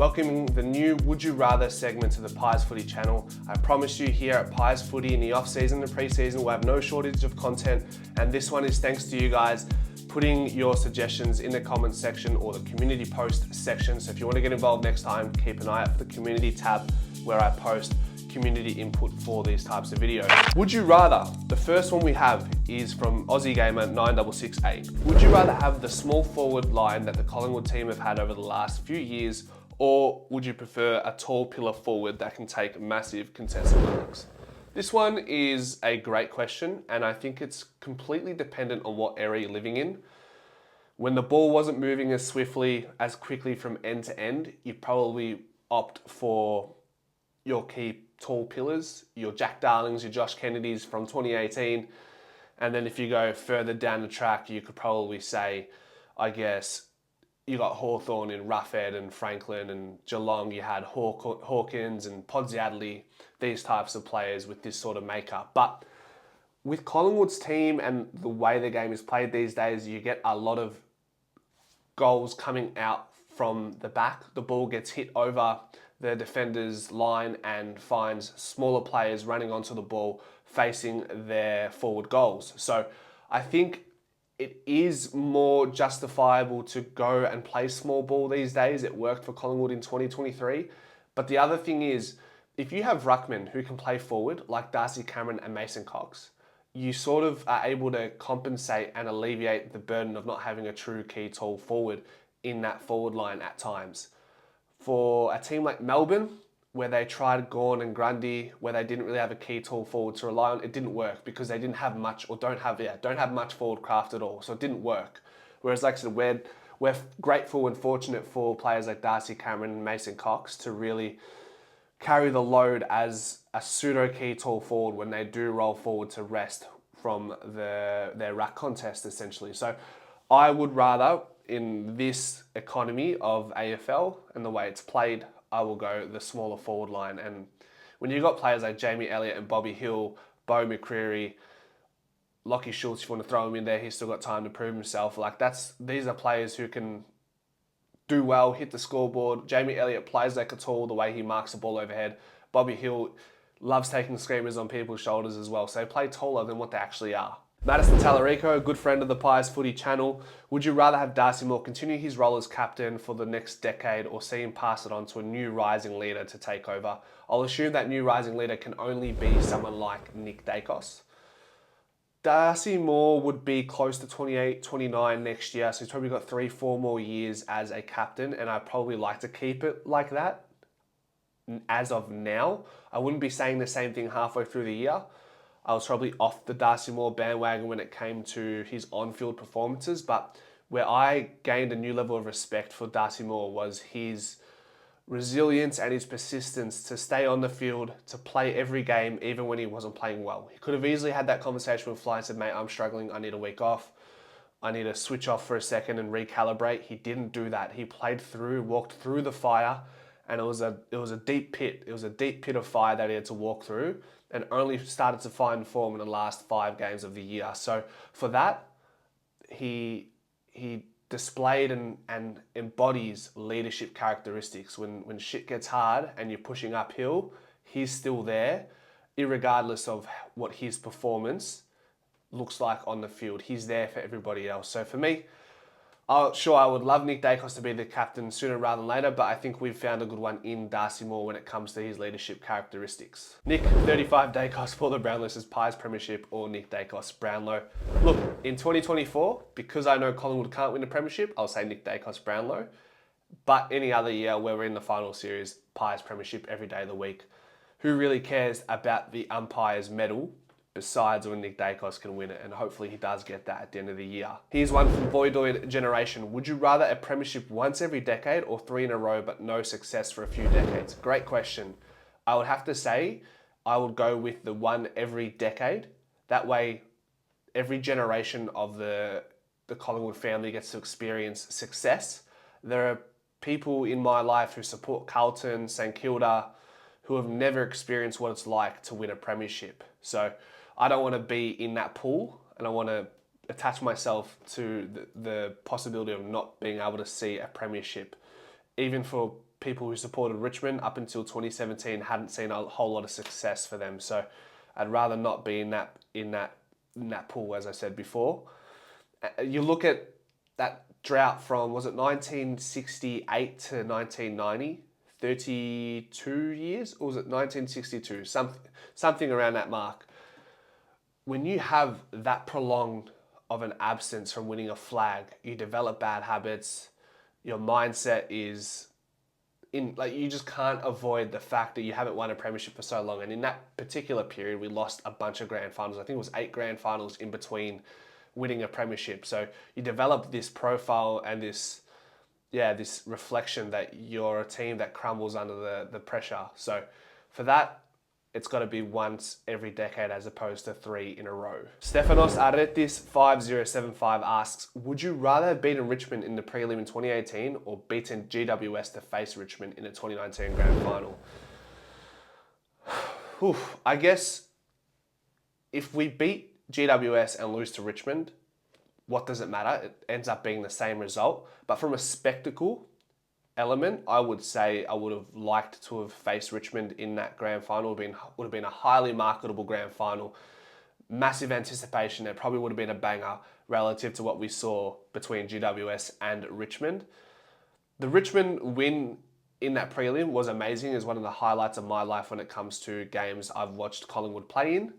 Welcoming the new Would You Rather segment to the Pies Footy channel. I promise you here at Pies Footy in the off-season and pre-season we'll have no shortage of content, and this one is thanks to you guys putting your suggestions in the comments section or the community post section. So if you want to get involved next time, keep an eye out for the community tab where I post community input for these types of videos. Would you rather? The first one we have is from Aussie Gamer 9668. Would you rather have the small forward line that the Collingwood team have had over the last few years, or would you prefer a tall pillar forward that can take massive contested marks? This one is a great question, and I think it's completely dependent on what area you're living in. When the ball wasn't moving as swiftly, as quickly from end to end, you probably opt for your key tall pillars, your Jack Darlings, your Josh Kennedys from 2018. And then if you go further down the track, you could probably say, I guess, you got Hawthorn in Roughhead and Franklin, and Geelong you had Hawkins and Podsiadly, these types of players with this sort of makeup. But with Collingwood's team and the way the game is played these days, you get a lot of goals coming out from the back. The ball gets hit over the defender's line and finds smaller players running onto the ball facing their forward goals. So I think it is more justifiable to go and play small ball these days. It worked for Collingwood in 2023. But the other thing is, if you have ruckmen who can play forward, like Darcy Cameron and Mason Cox, you sort of are able to compensate and alleviate the burden of not having a true key tall forward in that forward line at times. For a team like Melbourne, where they tried Gawn and Grundy, where they didn't really have a key tall forward to rely on, it didn't work because they didn't have much, or don't have much forward craft at all, so it didn't work. Whereas, like I said, we're grateful and fortunate for players like Darcy Cameron and Mason Cox to really carry the load as a pseudo key tall forward when they do roll forward to rest from their ruck contest, essentially. So I would rather, in this economy of AFL and the way it's played, I will go the smaller forward line. And when you've got players like Jamie Elliott and Bobby Hill, Bo McCreary, Lockie Schultz, if you want to throw him in there, he's still got time to prove himself. These are players who can do well, hit the scoreboard. Jamie Elliott plays like a tall the way he marks the ball overhead. Bobby Hill loves taking screamers on people's shoulders as well. So they play taller than what they actually are. Madison Tallarico, a good friend of the Pies Footy channel. Would you rather have Darcy Moore continue his role as captain for the next decade, or see him pass it on to a new rising leader to take over? I'll assume that new rising leader can only be someone like Nick Dacos. Darcy Moore would be close to 28, 29 next year, so he's probably got 3-4 more years as a captain, and I'd probably like to keep it like that as of now. I wouldn't be saying the same thing halfway through the year. I was probably off the Darcy Moore bandwagon when it came to his on-field performances, but where I gained a new level of respect for Darcy Moore was his resilience and his persistence to stay on the field, to play every game, even when he wasn't playing well. He could have easily had that conversation with Fly and said, mate, I'm struggling, I need a week off. I need to switch off for a second and recalibrate. He didn't do that. He played through, walked through the fire, and it was a deep pit. It was a deep pit of fire that he had to walk through, and only started to find form in the last 5 games of the year. So for that, he displayed and embodies leadership characteristics. When shit gets hard and you're pushing uphill, he's still there, irregardless of what his performance looks like on the field. He's there for everybody else. So for me, I would love Nick Dacos to be the captain sooner rather than later, but I think we've found a good one in Darcy Moore when it comes to his leadership characteristics. Nick 35 Dacos for the Brownlow says Pies Premiership or Nick Dacos Brownlow. Look, in 2024, because I know Collingwood can't win the Premiership, I'll say Nick Dacos Brownlow. But any other year where we're in the final series, Pies Premiership every day of the week. Who really cares about the umpire's medal besides when Nick Dacos can win it, and hopefully he does get that at the end of the year. Here's one from Voidoid Generation. Would you rather a premiership once every decade or 3 in a row but no success for a few decades? Great question. I would have to say I would go with the one every decade. That way every generation of the Collingwood family gets to experience success. There are people in my life who support Carlton, St Kilda, who have never experienced what it's like to win a premiership. So I don't want to be in that pool, and I want to attach myself to the possibility of not being able to see a premiership, even for people who supported Richmond up until 2017 hadn't seen a whole lot of success for them. So I'd rather not be in that pool, as I said before. You look at that drought from, was it 1968 to 1990? 32 years? Or was it 1962? Something around that mark. When you have that prolonged of an absence from winning a flag, you develop bad habits. Your mindset is you just can't avoid the fact that you haven't won a premiership for so long. And in that particular period, we lost a bunch of grand finals. I think it was 8 grand finals in between winning a premiership. So you develop this profile and this reflection that you're a team that crumbles under the pressure. So for that, it's got to be once every decade as opposed to 3 in a row. Stefanos Aretis 5075 asks, would you rather have beaten Richmond in the prelim in 2018 or beaten GWS to face Richmond in the 2019 grand final? I guess if we beat GWS and lose to Richmond, what does it matter? It ends up being the same result. But from a spectacle element, I would say I would have liked to have faced Richmond in that grand final. Would have been a highly marketable grand final. Massive anticipation. It probably would have been a banger relative to what we saw between GWS and Richmond. The Richmond win in that prelim was amazing. It's one of the highlights of my life when it comes to games I've watched Collingwood play in.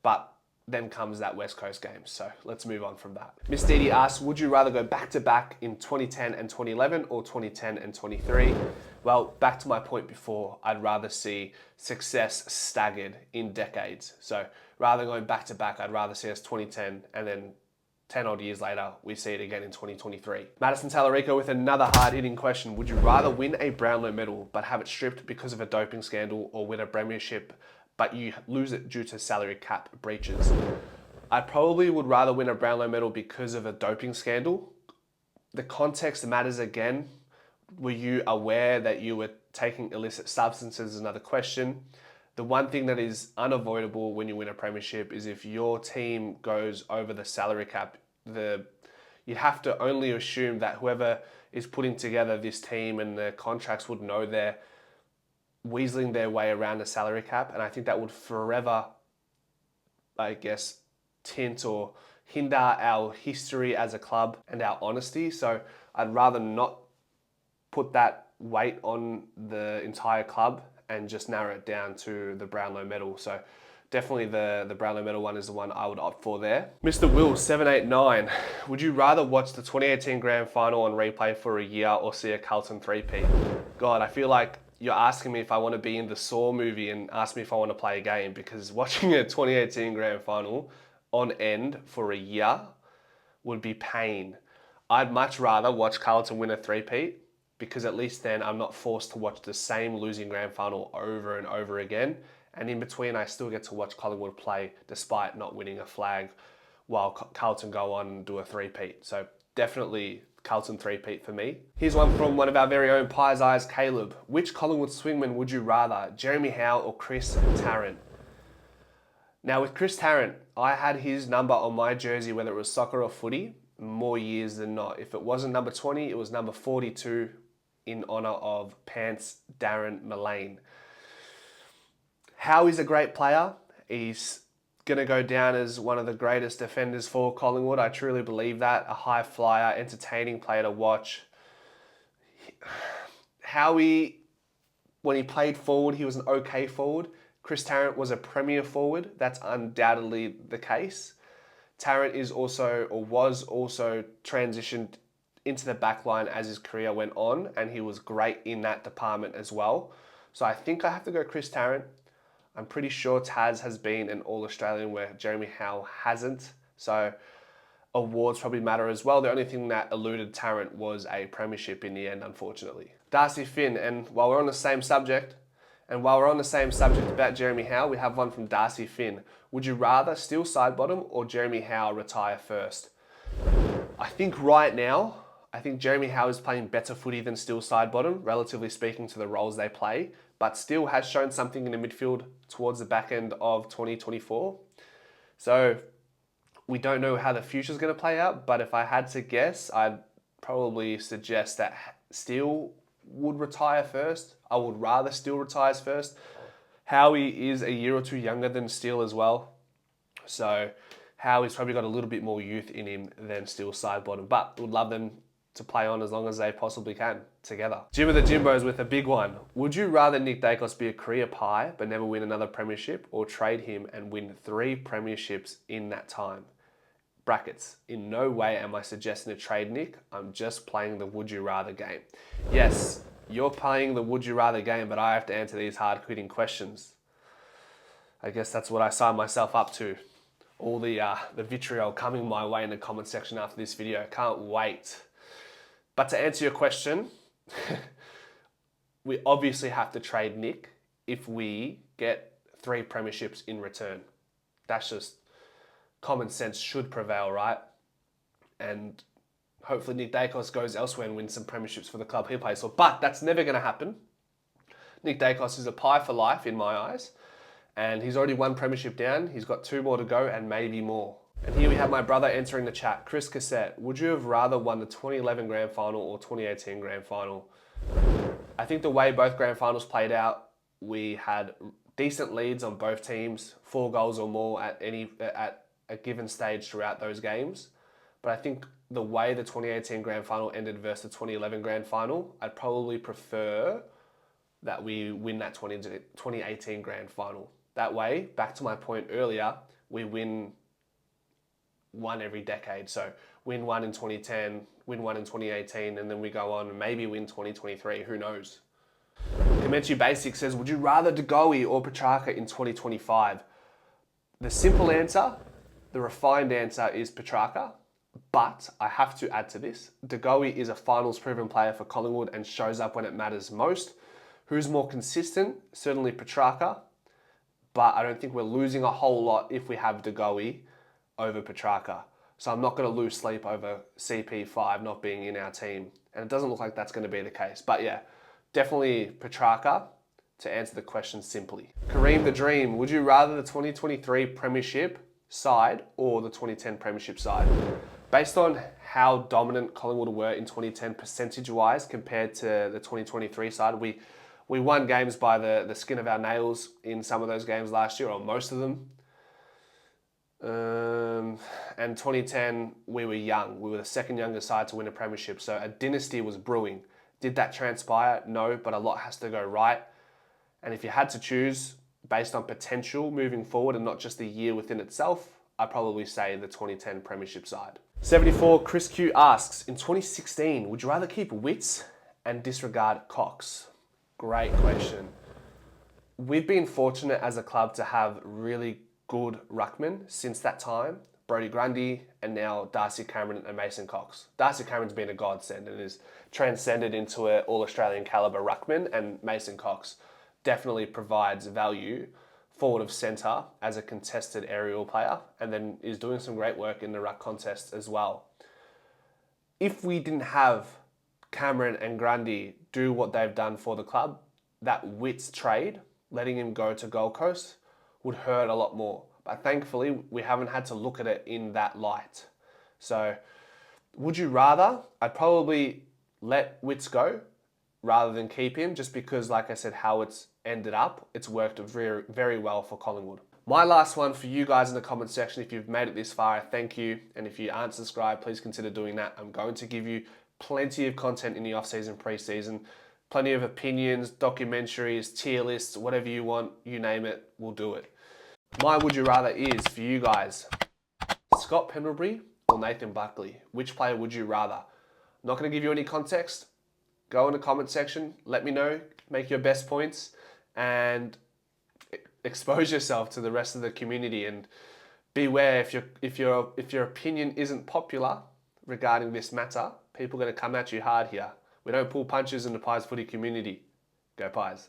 But then comes that West Coast game. So let's move on from that. Miss Didi asks, would you rather go back-to-back in 2010 and 2011 or 2010 and 23? Well, back to my point before, I'd rather see success staggered in decades. So rather than going back-to-back, I'd rather see us 2010 and then 10 odd years later, we see it again in 2023. Madison Tallarico with another hard-hitting question. Would you rather win a Brownlow medal but have it stripped because of a doping scandal, or win a premiership but you lose it due to salary cap breaches? I probably would rather win a Brownlow medal because of a doping scandal. The context matters again. Were you aware that you were taking illicit substances? Is another question. The one thing that is unavoidable when you win a premiership is if your team goes over the salary cap, you'd have to only assume that whoever is putting together this team and the contracts would know they're weaseling their way around the salary cap, and I think that would forever, I guess, tint or hinder our history as a club and our honesty. So I'd rather not put that weight on the entire club and just narrow it down to the Brownlow medal. So definitely the Brownlow medal one is the one I would opt for there. Mr. Will 789, would you rather watch the 2018 grand final on replay for a year or see a Carlton three-peat? God, I feel like you're asking me if I want to be in the Saw movie and ask me if I want to play a game, because watching a 2018 grand final on end for a year would be pain. I'd much rather watch Carlton win a three-peat, because at least then I'm not forced to watch the same losing grand final over and over again. And in between, I still get to watch Collingwood play despite not winning a flag, while Carlton go on and do a three-peat. So definitely Carlton three-peat for me. Here's one from one of our very own Pies Eyes, Caleb. Which Collingwood swingman would you rather, Jeremy Howe or Chris Tarrant? Now with Chris Tarrant, I had his number on my jersey, whether it was soccer or footy, more years than not. If it wasn't number 20, it was number 42 in honour of Pants Darren Mullane. Howe is a great player. He's going to go down as one of the greatest defenders for Collingwood. I truly believe that. A high flyer, entertaining player to watch. Howie, when he played forward, he was an okay forward. Chris Tarrant was a premier forward. That's undoubtedly the case. Tarrant is also, or was also, transitioned into the back line as his career went on, and he was great in that department as well. So I think I have to go Chris Tarrant. I'm pretty sure Taz has been an All-Australian where Jeremy Howe hasn't. So awards probably matter as well. The only thing that eluded Tarrant was a premiership in the end, unfortunately. Darcy Finn, and while we're on the same subject about Jeremy Howe, we have one from Darcy Finn. Would you rather Steele Sidebottom or Jeremy Howe retire first? I think right now, Jeremy Howe is playing better footy than Steele Sidebottom, relatively speaking to the roles they play. But Steele has shown something in the midfield towards the back end of 2024. So we don't know how the future is going to play out. But if I had to guess, I'd probably suggest that Steele would retire first. I would rather Steele retires first. Howie is a year or two younger than Steele as well. So Howie's probably got a little bit more youth in him than Steele side bottom. But would love them to play on as long as they possibly can together. Jim of the Jimbos with a big one. Would you rather Nick Dacos be a career Pie but never win another premiership, or trade him and win 3 premierships in that time? Brackets. In no way am I suggesting to trade Nick. I'm just playing the would you rather game. Yes, you're playing the would you rather game, but I have to answer these hard-hitting questions. I guess that's what I signed myself up to. All the vitriol coming my way in the comment section after this video. Can't wait. But to answer your question, we obviously have to trade Nick if we get 3 premierships in return. That's just common sense should prevail, right? And hopefully Nick Dacos goes elsewhere and wins some premierships for the club he plays for. But that's never going to happen. Nick Dacos is a Pie for life in my eyes. And he's already 1 premiership down. He's got 2 more to go and maybe more. And here we have my brother entering the chat. Chris Cassette, would you have rather won the 2011 Grand Final or 2018 Grand Final? I think the way both Grand Finals played out, we had decent leads on both teams, 4 goals or more at a given stage throughout those games. But I think the way the 2018 Grand Final ended versus the 2011 Grand Final, I'd probably prefer that we win that 2018 Grand Final. That way, back to my point earlier, we win 1 every decade. So win 1 in 2010, win 1 in 2018, and then we go on and maybe win 2023. Who knows? Comanche Basic says, would you rather De Goey or Petrarca in 2025? The simple answer, the refined answer is Petrarca. But I have to add to this. De Goey is a finals proven player for Collingwood and shows up when it matters most. Who's more consistent? Certainly Petrarca. But I don't think we're losing a whole lot if we have De Goey over Petrarca. So I'm not going to lose sleep over CP5 not being in our team. And it doesn't look like that's going to be the case. But yeah, definitely Petrarca to answer the question simply. Kareem the Dream, would you rather the 2023 Premiership side or the 2010 Premiership side? Based on how dominant Collingwood were in 2010 percentage-wise compared to the 2023 side, we won games by the skin of our nails in some of those games last year, or most of them. And 2010, we were young. We were the second youngest side to win a premiership. So a dynasty was brewing. Did that transpire? No, but a lot has to go right. And if you had to choose based on potential moving forward and not just the year within itself, I'd probably say the 2010 premiership side. 74, Chris Q asks, in 2016, would you rather keep Witts and disregard Cox? Great question. We've been fortunate as a club to have really good ruckmen since that time. Brodie Grundy and now Darcy Cameron and Mason Cox. Darcy Cameron's been a godsend and has transcended into an all-Australian caliber ruckman, and Mason Cox definitely provides value forward of centre as a contested aerial player, and then is doing some great work in the ruck contest as well. If we didn't have Cameron and Grundy do what they've done for the club, that Witts trade, letting him go to Gold Coast, would hurt a lot more. But thankfully, we haven't had to look at it in that light. So, would you rather? I'd probably let Witts go rather than keep him, just because, like I said, how it's ended up, it's worked very, very well for Collingwood. My last one for you guys in the comment section, if you've made it this far, thank you. And if you aren't subscribed, please consider doing that. I'm going to give you plenty of content in the off-season, pre-season, plenty of opinions, documentaries, tier lists, whatever you want, you name it, we'll do it. My would you rather is for you guys, Scott Pendlebury or Nathan Buckley? Which player would you rather? I'm not going to give you any context. Go in the comment section, let me know, make your best points, and expose yourself to the rest of the community. And beware, if your opinion isn't popular regarding this matter, people are going to come at you hard here. We don't pull punches in the Pies Footy community. Go Pies.